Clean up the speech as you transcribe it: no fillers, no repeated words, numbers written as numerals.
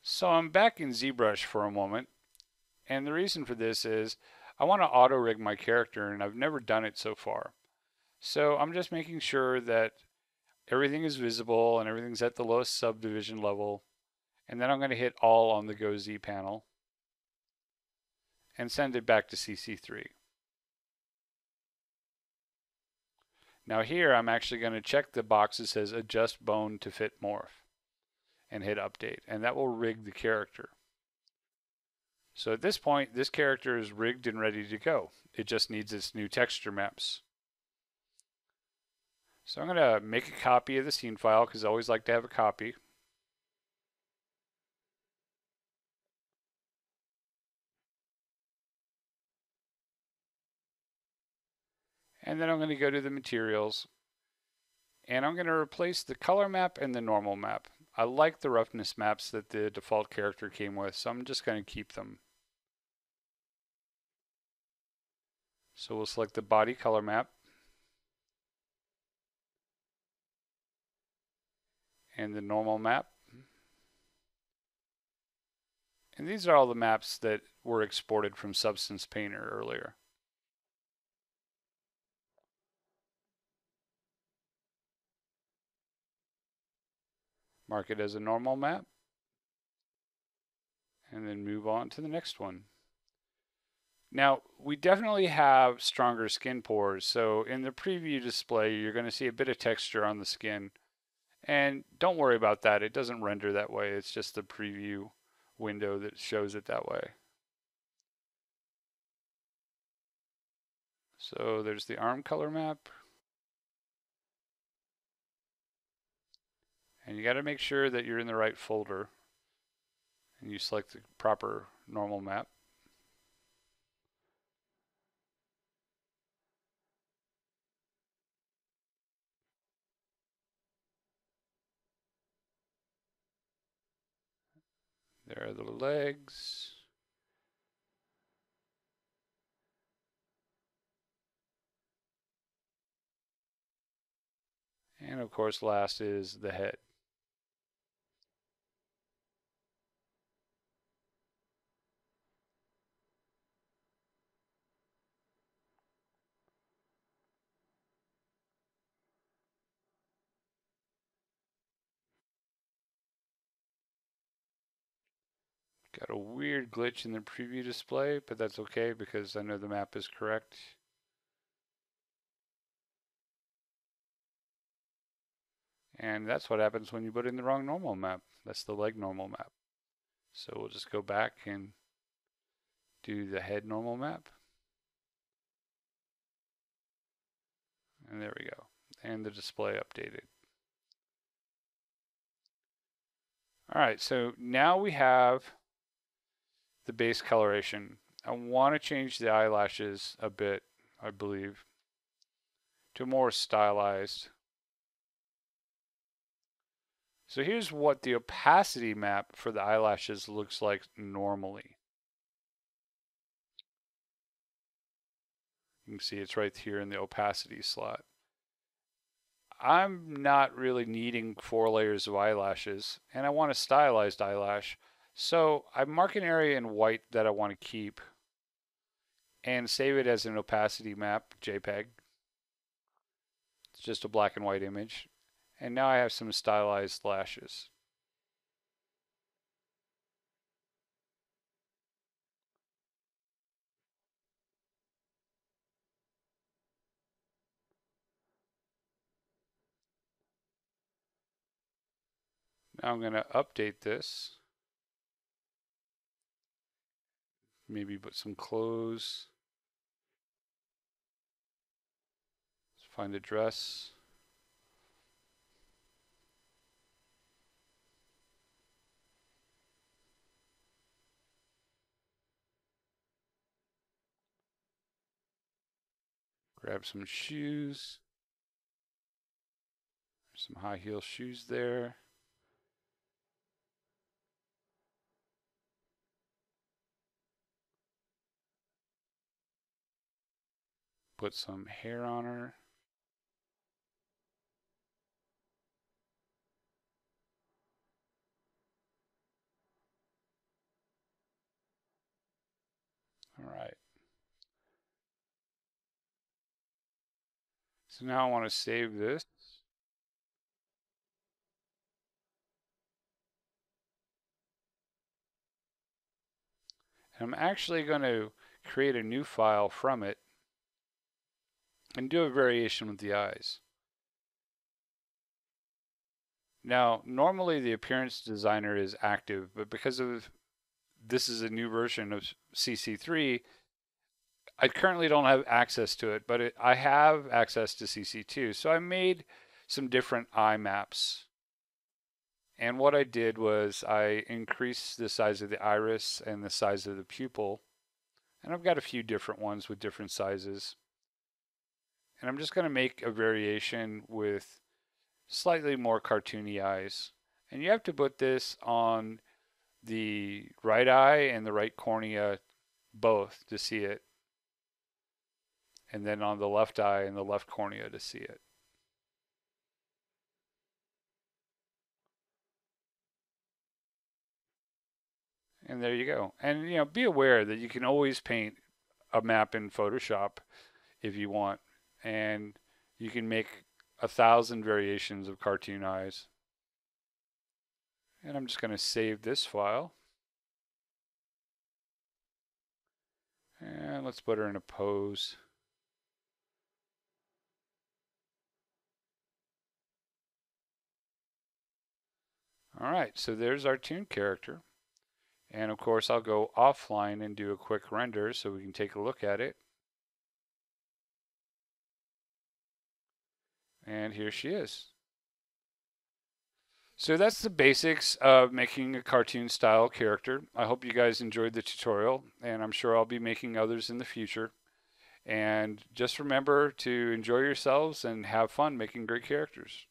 So I'm back in ZBrush for a moment, and the reason for this is I want to auto rig my character, and I've never done it so far. So I'm just making sure that everything is visible and everything's at the lowest subdivision level, and then I'm going to hit all on the Go Z panel and send it back to CC3. Now here I'm actually going to check the box that says adjust bone to fit morph and hit update, and that will rig the character. So at this point, this character is rigged and ready to go. It just needs its new texture maps. So I'm going to make a copy of the scene file because I always like to have a copy. And then I'm going to go to the materials and I'm going to replace the color map and the normal map. I like the roughness maps that the default character came with, so I'm just going to keep them. So we'll select the body color map and the normal map. And these are all the maps that were exported from Substance Painter earlier. Mark it as a normal map and then move on to the next one. Now, we definitely have stronger skin pores, so in the preview display, you're going to see a bit of texture on the skin. And don't worry about that. It doesn't render that way. It's just the preview window that shows it that way. So there's the arm color map. And you got to make sure that you're in the right folder. And you select the proper normal map. There are the legs. And of course, last is the head. Got a weird glitch in the preview display, but that's okay because I know the map is correct. And that's what happens when you put in the wrong normal map. That's the leg normal map. So we'll just go back and do the head normal map. And there we go. And the display updated. All right, so now we have the base coloration. I want to change the eyelashes a bit, I believe, to more stylized. So here's what the opacity map for the eyelashes looks like normally. You can see it's right here in the opacity slot. I'm not really needing 4 layers of eyelashes, and I want a stylized eyelash. So I mark an area in white that I want to keep and save it as an opacity map, JPEG. It's just a black and white image. And now I have some stylized lashes. Now I'm going to update this. Maybe put some clothes. Let's find a dress. Grab some shoes. There's some high heel shoes there. Put some hair on her. right. So now I want to save this. And I'm actually going to create a new file from it and do a variation with the eyes. Now, normally the appearance designer is active, but because of this is a new version of CC3, I currently don't have access to it, but I have access to CC2. So I made some different eye maps. And what I did was I increased the size of the iris and the size of the pupil. And I've got a few different ones with different sizes. And I'm just going to make a variation with slightly more cartoony eyes. And you have to put this on the right eye and the right cornea both to see it. And then on the left eye and the left cornea to see it. And there you go. And be aware that you can always paint a map in Photoshop if you want. And you can make 1,000 variations of cartoon eyes. And I'm just going to save this file. And let's put her in a pose. All right, so there's our toon character. And of course, I'll go offline and do a quick render so we can take a look at it. And here she is. So that's the basics of making a cartoon style character. I hope you guys enjoyed the tutorial, and I'm sure I'll be making others in the future. And just remember to enjoy yourselves and have fun making great characters.